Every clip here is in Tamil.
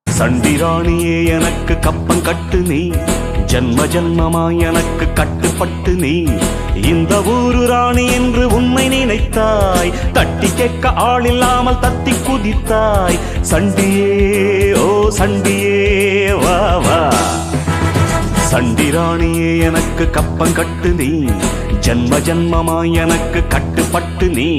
சண்டிராணியே எனக்கு கப்பம் கட்டு நீ, ஜன்ம ஜன்மமாய் எனக்கு கட்டுப்பட்டு நீ. இந்த ஊரு ராணி என்று உண்மை நினைத்தாய், தட்டி கேட்க ஆள் இல்லாமல் தத்தி குதித்தாய். சண்டியே ஓ சண்டியே வா வா. சண்டிராணியே எனக்கு கப்பம் கட்டு நீ, ஜன்ம ஜன்மமாய் எனக்கு கட்டுப்பட்டு நீ.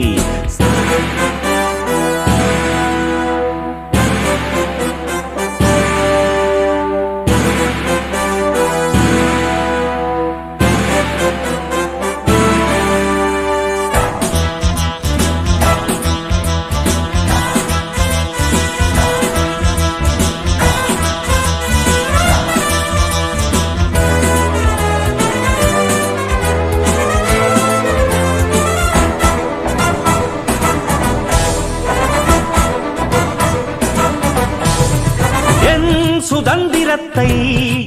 சுதந்திரத்தை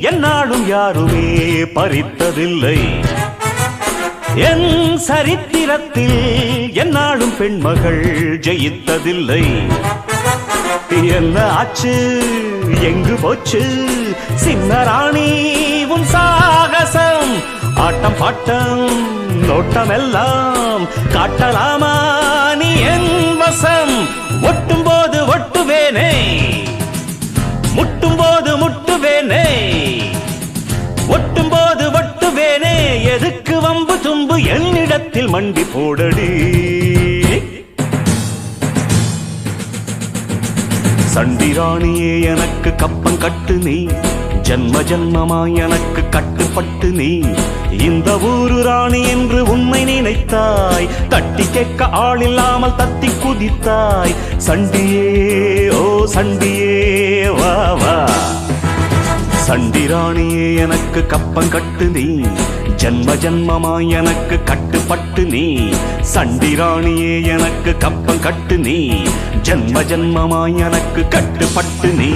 என்னாலும் யாருமே பறித்ததில்லை. என் சரித்திரத்தில் என்னாலும் பெண்மகள் ஜெயித்ததில்லை. என்ன ஆச்சு எங்கு போச்சு சின்ன ராணி உன் சாகசம்? ஆட்டம் பாட்டம் நோட்டம் எல்லாம் காட்டலாமா நீ என் வசம்? ஒட்டும் போது ஒட்டுவேனே, முட்டும் போது முட்டுவேனே, ஒட்டும் போது ஒட்டுவேனே. எதுக்கு வம்பு தும்பு என்னிடத்தில் மண்டி போடடி. சண்டிராணியே எனக்கு கப்பம் கட்டு நீ, ஜன்ம ஜன்மமாய் எனக்கு கட்டுப்பட்டு நீ. இந்த ஊரு ராணி என்று உண்மை நினைத்தாய், தட்டி கேட்க ஆள் இல்லாமல் தத்தி குதித்தாய். சண்டியே ஓ சண்டியே வா வா. சண்டிராணியே எனக்கு கப்பம் கட்டு நீ, ஜன்ம ஜன்மமாய் எனக்கு கட்டுப்பட்டு நீ. சண்டிராணியே எனக்கு கப்பம் கட்டு நீ, ஜன்ம ஜன்மமாய் எனக்கு கட்டுப்பட்டு நீ.